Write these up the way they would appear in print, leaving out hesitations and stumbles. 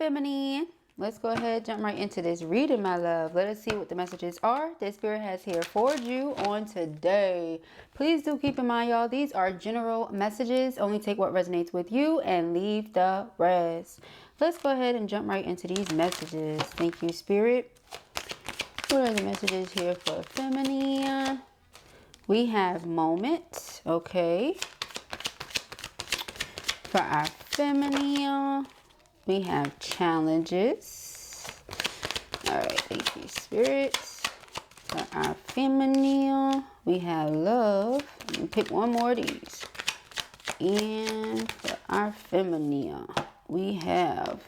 feminine. Let's go ahead, jump right into this reading, my love. Let us see what the messages are that Spirit has here for you on today. Please do keep in mind, y'all, these are general messages. Only take what resonates with you and leave the rest. Let's go ahead and jump right into these messages. Thank you, Spirit. What are the messages here for feminine? We have moment, okay. For our feminine, we have challenges. All right, thank you, Spirit. For our feminine, we have love. Let me pick one more of these. And for our feminine, we have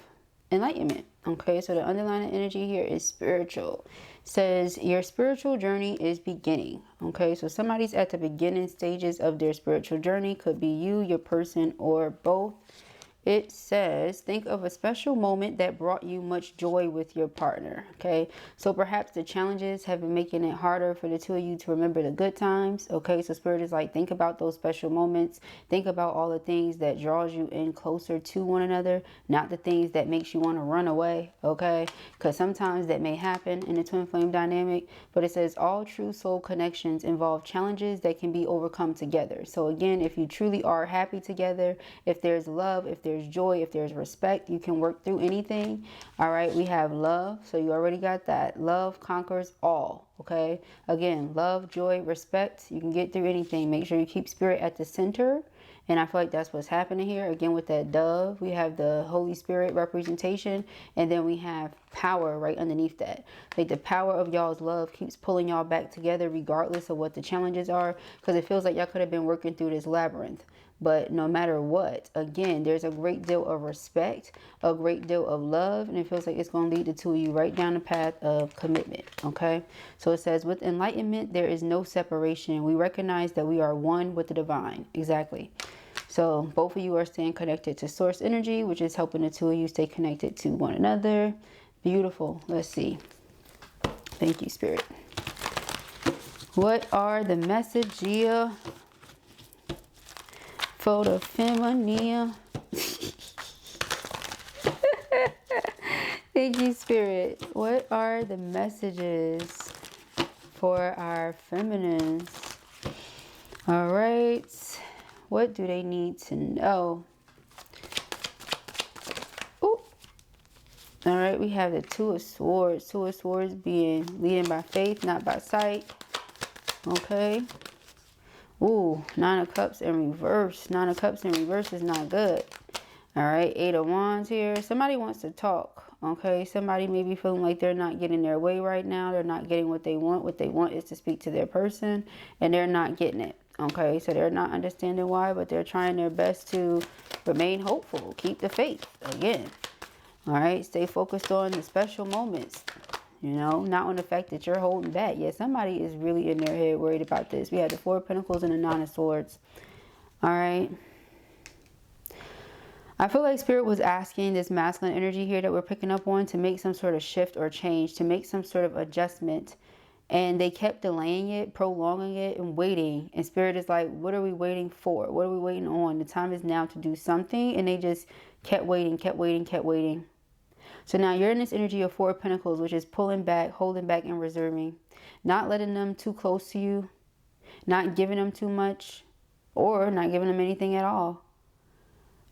enlightenment. Okay, so the underlying energy here is spiritual. It says your spiritual journey is beginning. Okay, so somebody's at the beginning stages of their spiritual journey. Could be you, your person, or both. It says, think of a special moment that brought you much joy with your partner. Okay, so perhaps the challenges have been making it harder for the two of you to remember the good times. Okay, so Spirit is like, think about those special moments. Think about all the things that draws you in closer to one another, not the things that makes you want to run away. Okay, because sometimes that may happen in the twin flame dynamic. But it says all true soul connections involve challenges that can be overcome together. So again, if you truly are happy together, if there's love, if there's joy, if there's respect, you can work through anything. All right, we have love, so you already got that. Love conquers all. Okay, again, love, joy, respect, you can get through anything. Make sure you keep Spirit at the center, and I feel like that's what's happening here. Again, with that dove, we have the Holy Spirit representation, and then we have power right underneath that. Like the power of y'all's love keeps pulling y'all back together regardless of what the challenges are, because it feels like y'all could have been working through this labyrinth. But no matter what, again, there's a great deal of respect, a great deal of love, and it feels like it's going to lead the two of you right down the path of commitment. Okay, so it says with enlightenment, there is no separation. We recognize that we are one with the divine. Exactly. So both of you are staying connected to source energy, which is helping the two of you stay connected to one another. Beautiful. Let's see. Thank you, Spirit. What are the messages for the feminine? Thank you, Spirit. What are the messages for our feminines? All right. What do they need to know? Ooh. All right, we have the Two of Swords. Two of Swords being leading by faith, not by sight. Okay. Ooh, Nine of Cups in reverse. Nine of Cups in reverse is not good. All right, Eight of Wands here. Somebody wants to talk. Okay, somebody may be feeling like they're not getting their way right now. They're not getting what they want. What they want is to speak to their person, and they're not getting it. Okay, so they're not understanding why, but they're trying their best to remain hopeful. Keep the faith. Again. All right, stay focused on the special moments. You know, not on the fact that you're holding back. Yeah, somebody is really in their head worried about this. We had the Four of Pentacles and the Nine of Swords. All right. I feel like Spirit was asking this masculine energy here that we're picking up on to make some sort of shift or change, to make some sort of adjustment. And they kept delaying it, prolonging it, and waiting. And Spirit is like, what are we waiting for? What are we waiting on? The time is now to do something. And they just kept waiting, kept waiting, kept waiting. So now you're in this energy of Four of Pentacles, which is pulling back, holding back, and reserving. Not letting them too close to you. Not giving them too much. Or not giving them anything at all.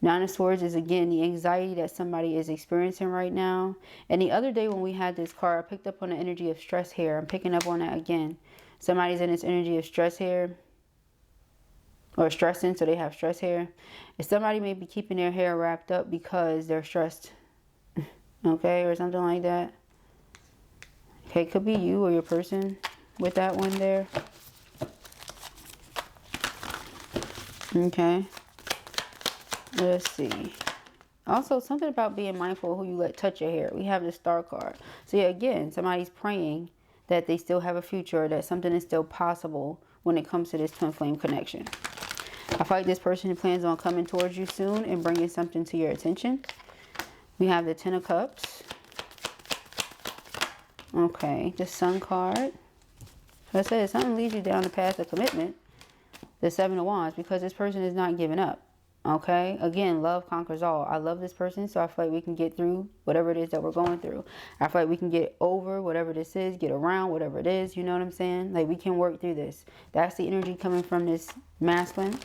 Nine of Swords is, again, the anxiety that somebody is experiencing right now. And the other day when we had this card, I picked up on the energy of stress here. I'm picking up on that again. Somebody's in this energy of stress here. Or stressing, so they have stress hair. And somebody may be keeping their hair wrapped up because they're stressed. Okay, or something like that. Okay, it could be you or your person with that one there. Okay. Let's see. Also, something about being mindful of who you let touch your hair. We have the Star card. So yeah, again, somebody's praying that they still have a future, that something is still possible when it comes to this twin flame connection. I feel like this person plans on coming towards you soon and bringing something to your attention. We have the Ten of Cups. Okay, the Sun card. So I said, if something leads you down the path of commitment, the Seven of Wands, because this person is not giving up. Okay, again, love conquers all. I love this person, so I feel like we can get through whatever it is that we're going through. I feel like we can get over whatever this is, get around whatever it is, you know what I'm saying? Like, we can work through this. That's the energy coming from this masculine.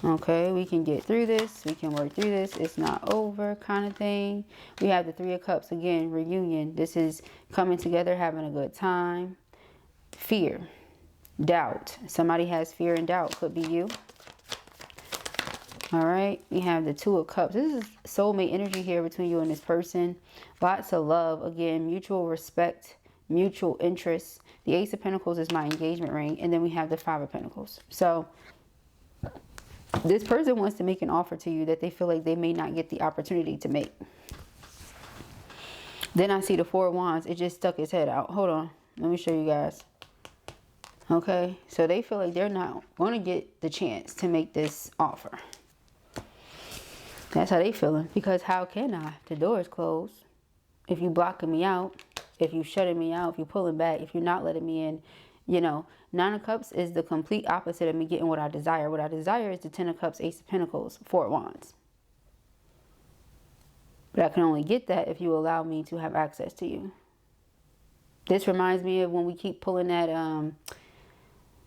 Okay, we can get through this. We can work through this. It's not over kind of thing. We have the Three of Cups, again, reunion. This is coming together, having a good time. Fear, doubt. Somebody has fear and doubt. Could be you. All right, we have the Two of Cups. This is soulmate energy here between you and this person. Lots of love. Again, mutual respect, mutual interest. The Ace of Pentacles is my engagement ring. And then we have the Five of Pentacles. So this person wants to make an offer to you that they feel like they may not get the opportunity to make. Then I see the Four of Wands. It just stuck its head out. Hold on. Let me show you guys. Okay, so they feel like they're not going to get the chance to make this offer. That's how they feeling. Because how can I? The door is closed. If you blocking me out, if you shutting me out, if you pulling back, if you're not letting me in, you know. Nine of Cups is the complete opposite of me getting what I desire. What I desire is the Ten of Cups, Ace of Pentacles, Four of Wands. But I can only get that if you allow me to have access to you. This reminds me of when we keep pulling that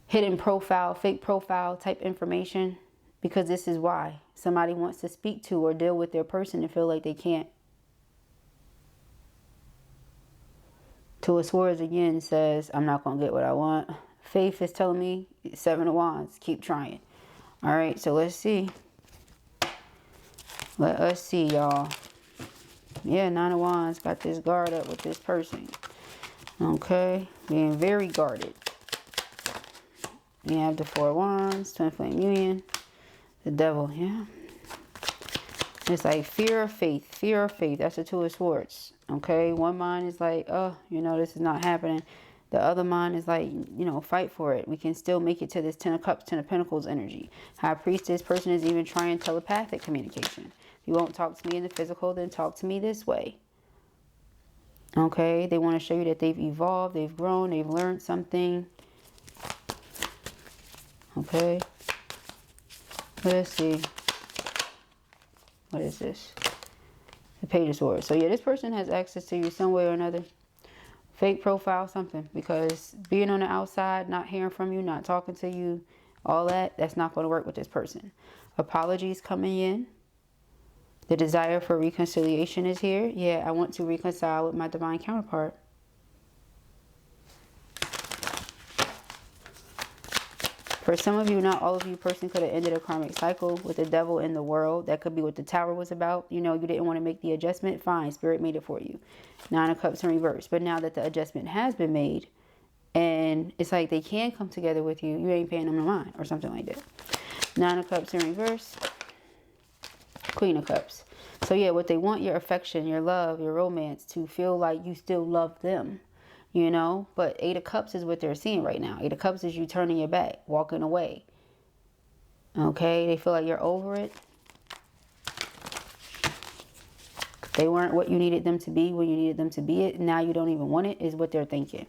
hidden profile, fake profile type information. Because this is why somebody wants to speak to or deal with their person and feel like they can't. Two of Swords again says, I'm not going to get what I want. Faith is telling me, Seven of Wands, keep trying. All right, so let's see. Let us see, y'all. Yeah, Nine of Wands got this guard up with this person. Okay, being very guarded. We have the Four of Wands, Twin Flame Union. The Devil, yeah. It's like fear of faith. Fear of faith. That's the Two of Swords. Okay. One mind is like, oh, you know, this is not happening. The other mind is like, you know, fight for it. We can still make it to this Ten of Cups, Ten of Pentacles energy. High Priestess person is even trying telepathic communication. If you won't talk to me in the physical, then talk to me this way. Okay. They want to show you that they've evolved, they've grown, they've learned something. Okay. Let's see. What is this? The Page of Swords. So yeah, this person has access to you some way or another. Fake profile, something. Because being on the outside, not hearing from you, not talking to you, all that, that's not going to work with this person. Apologies coming in. The desire for reconciliation is here. Yeah, I want to reconcile with my divine counterpart. For some of you, not all of you, person could have ended a karmic cycle with the Devil in the world. That could be what the Tower was about. You know, you didn't want to make the adjustment. Fine, Spirit made it for you. Nine of Cups in reverse. But now that the adjustment has been made, and it's like they can come together with you, you ain't paying them no mind or something like that. Nine of Cups in reverse. Queen of Cups. So yeah, what they want, your affection, your love, your romance, to feel like you still love them. You know, but Eight of Cups is what they're seeing right now. Eight of Cups is you turning your back, walking away. Okay, they feel like you're over it. They weren't what you needed them to be when you needed them to be it. Now you don't even want it, is what they're thinking.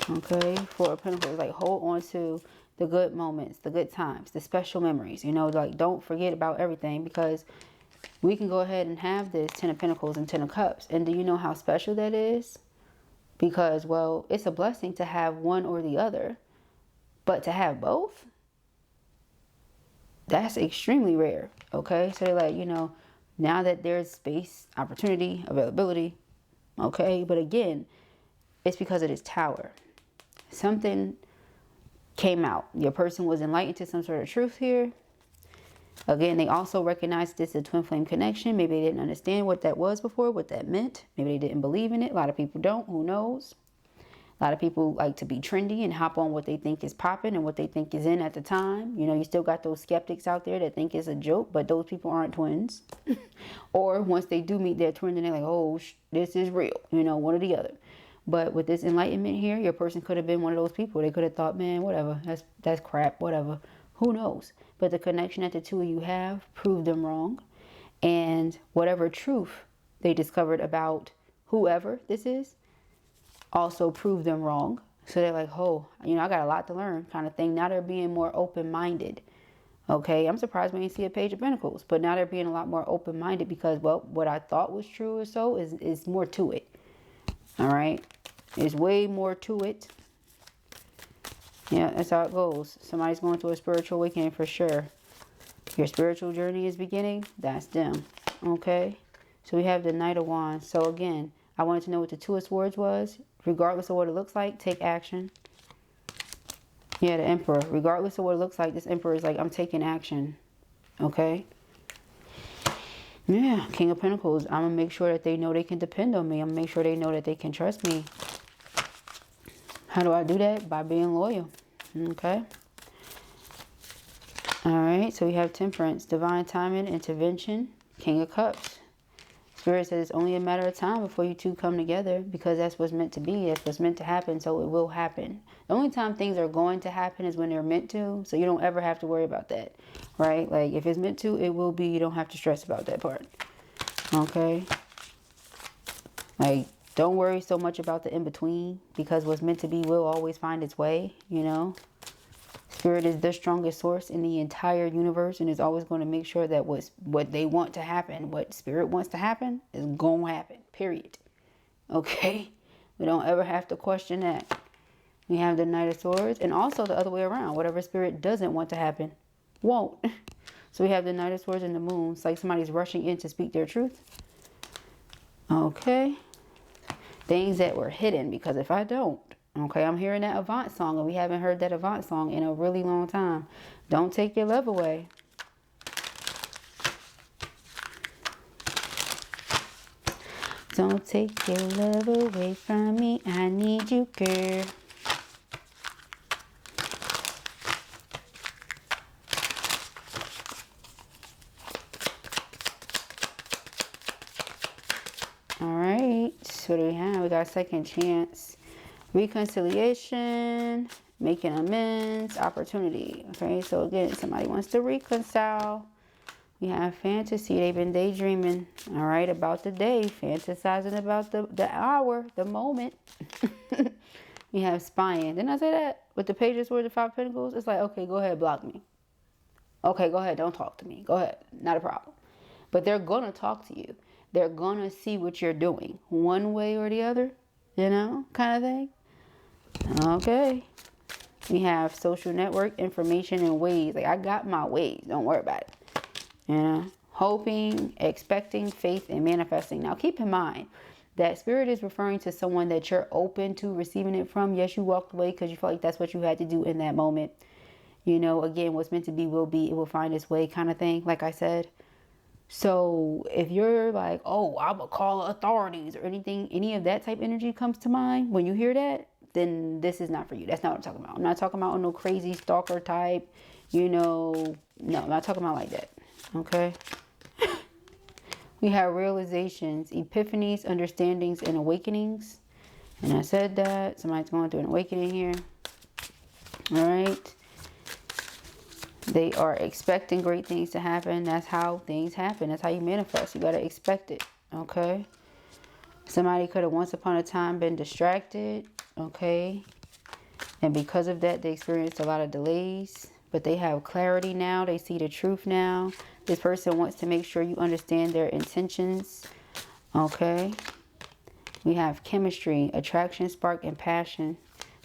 Okay, Four of Pentacles, like hold on to the good moments, the good times, the special memories. You know, like don't forget about everything, because we can go ahead and have this Ten of Pentacles and Ten of Cups. And do you know how special that is? Because, well, it's a blessing to have one or the other. But to have both, that's extremely rare. Okay? So they're like, you know, now that there's space, opportunity, availability. Okay? But again, it's because of this Tower. Something came out. Your person was enlightened to some sort of truth here. Again, they also recognize this as a twin flame connection. Maybe they didn't understand what that was before, what that meant. Maybe they didn't believe in it. A lot of people don't. Who knows? A lot of people like to be trendy and hop on what they think is popping and what they think is in at the time. You know, you still got those skeptics out there that think it's a joke, but those people aren't twins. Or once they do meet their twin, then they're like, oh, this is real. You know, one or the other. But with this enlightenment here, your person could have been one of those people. They could have thought, man, whatever. That's crap, whatever. Who knows? But the connection that the two of you have proved them wrong. And whatever truth they discovered about whoever this is also proved them wrong. So they're like, oh, you know, I got a lot to learn kind of thing. Now they're being more open-minded. Okay, I'm surprised when you see a Page of Pentacles, but now they're being a lot more open-minded because, well, what I thought was true or so is more to it. All right, there's way more to it. Yeah, that's how it goes. Somebody's going through a spiritual awakening for sure. Your spiritual journey is beginning. That's them. Okay, so we have the Knight of Wands. So again, I wanted to know what the Two of Swords was. Regardless of what it looks like, take action. Yeah, the Emperor. Regardless of what it looks like, this Emperor is like, I'm taking action. Okay? Yeah, King of Pentacles. I'm going to make sure that they know they can depend on me. I'm going to make sure they know that they can trust me. How do I do that? By being loyal. Okay? Alright, so we have Temperance. Divine timing, intervention, King of Cups. Spirit says it's only a matter of time before you two come together because that's what's meant to be. That's what's meant to happen, so it will happen. The only time things are going to happen is when they're meant to, so you don't ever have to worry about that, right? Like, if it's meant to, it will be. You don't have to stress about that part, okay? Like, don't worry so much about the in-between because what's meant to be will always find its way, you know? Spirit is the strongest source in the entire universe and is always going to make sure that what they want to happen, what Spirit wants to happen, is going to happen, period. Okay? We don't ever have to question that. We have the Knight of Swords and also the other way around. Whatever Spirit doesn't want to happen, won't. So we have the Knight of Swords and the Moon. It's like somebody's rushing in to speak their truth. Okay? Things that were hidden, because if I don't, okay, I'm hearing that Avant song, and we haven't heard that Avant song in a really long time. Don't take your love away. Don't take your love away from me. I need you, girl. All right, so what do we have? We got second chance. Reconciliation, making amends, opportunity. Okay, so again, somebody wants to reconcile. We have fantasy. They've been daydreaming, all right, about the day, fantasizing about the hour, the moment. We have spying. Didn't I say that? With the Page of Swords and Five of Pentacles, it's like, okay, go ahead, block me. Okay, go ahead, don't talk to me. Go ahead, not a problem. But they're going to talk to you. They're going to see what you're doing one way or the other, you know, kind of thing. Okay. We have social network, information, and ways. Like, I got my ways. Don't worry about it. You know, hoping, expecting, faith, and manifesting. Now, keep in mind that Spirit is referring to someone that you're open to receiving it from. Yes, you walked away because you felt like that's what you had to do in that moment. You know, again, what's meant to be will be. It will find its way kind of thing, like I said. So if you're like, oh, I'm going to call authorities or anything, any of that type energy comes to mind when you hear that, then this is not for you. That's not what I'm talking about. I'm not talking about no crazy stalker type, you know. No, I'm not talking about like that. Okay. We have realizations, epiphanies, understandings, and awakenings. And I said that. Somebody's going through an awakening here. All right. They are expecting great things to happen. That's how things happen. That's how you manifest. You got to expect it. Okay. Somebody could have once upon a time been distracted. Okay. And because of that, they experienced a lot of delays. But they have clarity now. They see the truth now. This person wants to make sure you understand their intentions. Okay. We have chemistry, attraction, spark, and passion.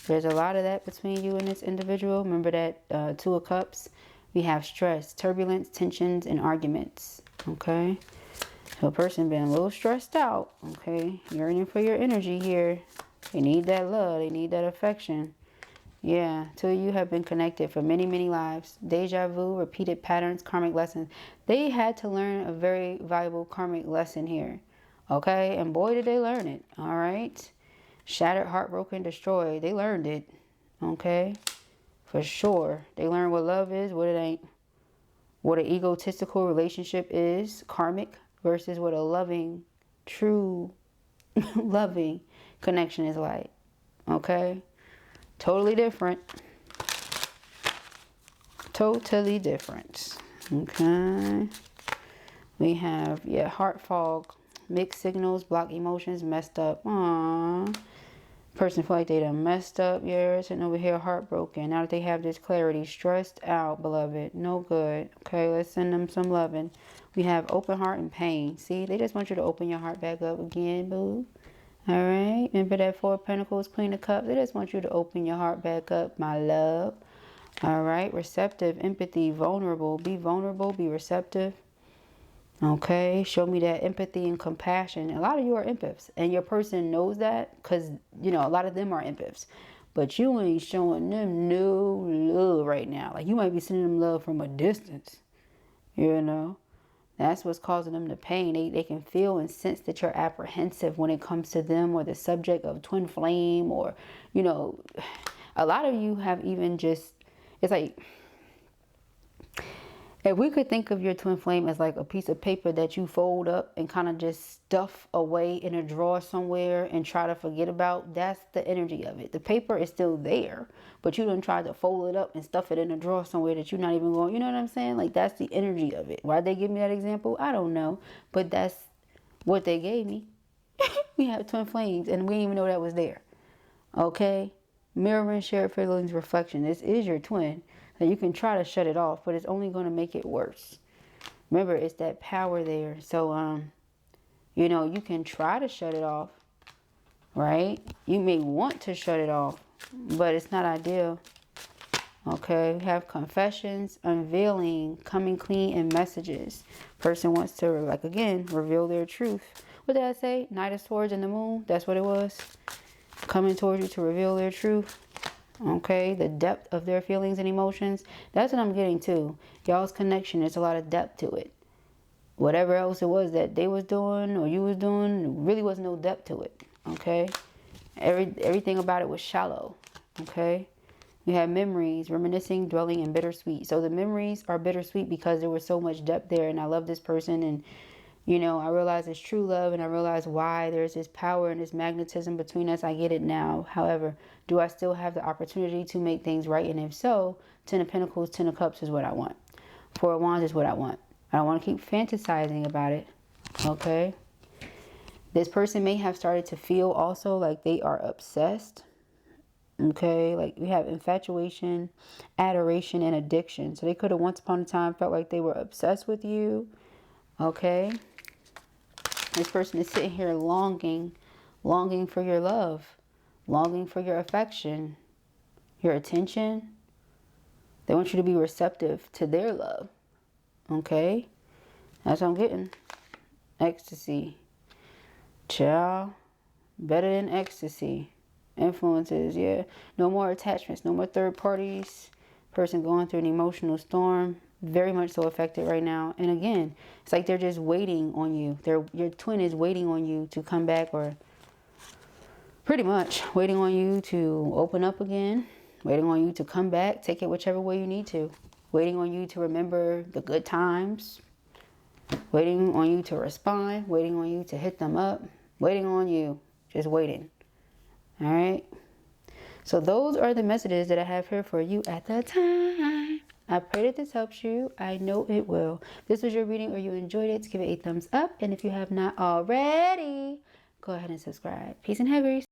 There's a lot of that between you and this individual. Remember that Two of Cups. We have stress, turbulence, tensions, and arguments. Okay. So a person been a little stressed out. Okay. Yearning for your energy here. They need that love. They need that affection. Yeah. Two of you have been connected for many, many lives. Deja vu, repeated patterns, karmic lessons. They had to learn a very valuable karmic lesson here. Okay. And boy, did they learn it. All right. Shattered, heartbroken, destroyed. They learned it. Okay. For sure. They learned what love is, what it ain't. What an egotistical relationship is, karmic, versus what a loving, true, loving connection is like. Okay. Totally different. Totally different. Okay. We have, yeah, heart fog, mixed signals, blocked emotions, messed up. Aww. Person feel like they done messed up. Yeah, sitting over here heartbroken. Now that they have this clarity, stressed out, beloved. No good. Okay, let's send them some loving. We have open heart and pain. See, they just want you to open your heart back up again, boo. All right. Remember that Four of Pentacles, Queen of Cups. They just want you to open your heart back up, my love. All right. Receptive, empathy, vulnerable. Be vulnerable, be receptive. Okay, show me that empathy and compassion. A lot of you are empaths, and your person knows that because, you know, a lot of them are empaths. But you ain't showing them no love right now. Like, you might be sending them love from a distance, you know. That's what's causing them the pain. They can feel and sense that you're apprehensive when it comes to them or the subject of twin flame, or, you know, a lot of you have even just, it's like, if we could think of your twin flame as like a piece of paper that you fold up and kind of just stuff away in a drawer somewhere and try to forget about, that's the energy of it. The paper is still there, but you done tried to fold it up and stuff it in a drawer somewhere that you're not even going, you know what I'm saying? Like, that's the energy of it. Why'd they give me that example? I don't know, but that's what they gave me. We have twin flames and we didn't even know that was there. Okay? Mirroring, shared feelings, reflection. This is your twin. Now, you can try to shut it off, but it's only going to make it worse. Remember, it's that power there. So, you know, you can try to shut it off, right? You may want to shut it off, but it's not ideal. Okay, we have confessions, unveiling, coming clean, and messages. Person wants to, like, again, reveal their truth. What did I say? Knight of Swords and the Moon. That's what it was. Coming towards you to reveal their truth. Okay, the depth of their feelings and emotions. That's what I'm getting to. Y'all's connection, there's a lot of depth to it. Whatever else it was that they was doing or you was doing, really was no depth to it. Okay, everything about it was shallow. Okay, we have memories, reminiscing, dwelling, and bittersweet. So the memories are bittersweet because there was so much depth there, and I love this person, and you know, I realize it's true love, and I realize why there's this power and this magnetism between us. I get it now. However, do I still have the opportunity to make things right? And if so, 10 of Pentacles, 10 of Cups is what I want. 4 of Wands is what I want. I don't want to keep fantasizing about it. Okay? This person may have started to feel also like they are obsessed. Okay? Like, we have infatuation, adoration, and addiction. So they could have once upon a time felt like they were obsessed with you. Okay? This person is sitting here longing for your love, longing for your affection, your attention. They want you to be receptive to their love. Okay? That's what I'm getting. Ecstasy. Child. Better than ecstasy. Influences, yeah. No more attachments, no more third parties. Person going through an emotional storm. Very much so affected right now. And again, it's like they're just waiting on you. Your twin is waiting on you to come back, or pretty much waiting on you to open up again, waiting on you to come back, take it whichever way you need to, waiting on you to remember the good times, waiting on you to respond, waiting on you to hit them up, waiting on you, just waiting. All right. So those are the messages that I have here for you at the time. I pray that this helps you. I know it will. If this was your reading or you enjoyed it, give it a thumbs up. And if you have not already, go ahead and subscribe. Peace and hair, Grace.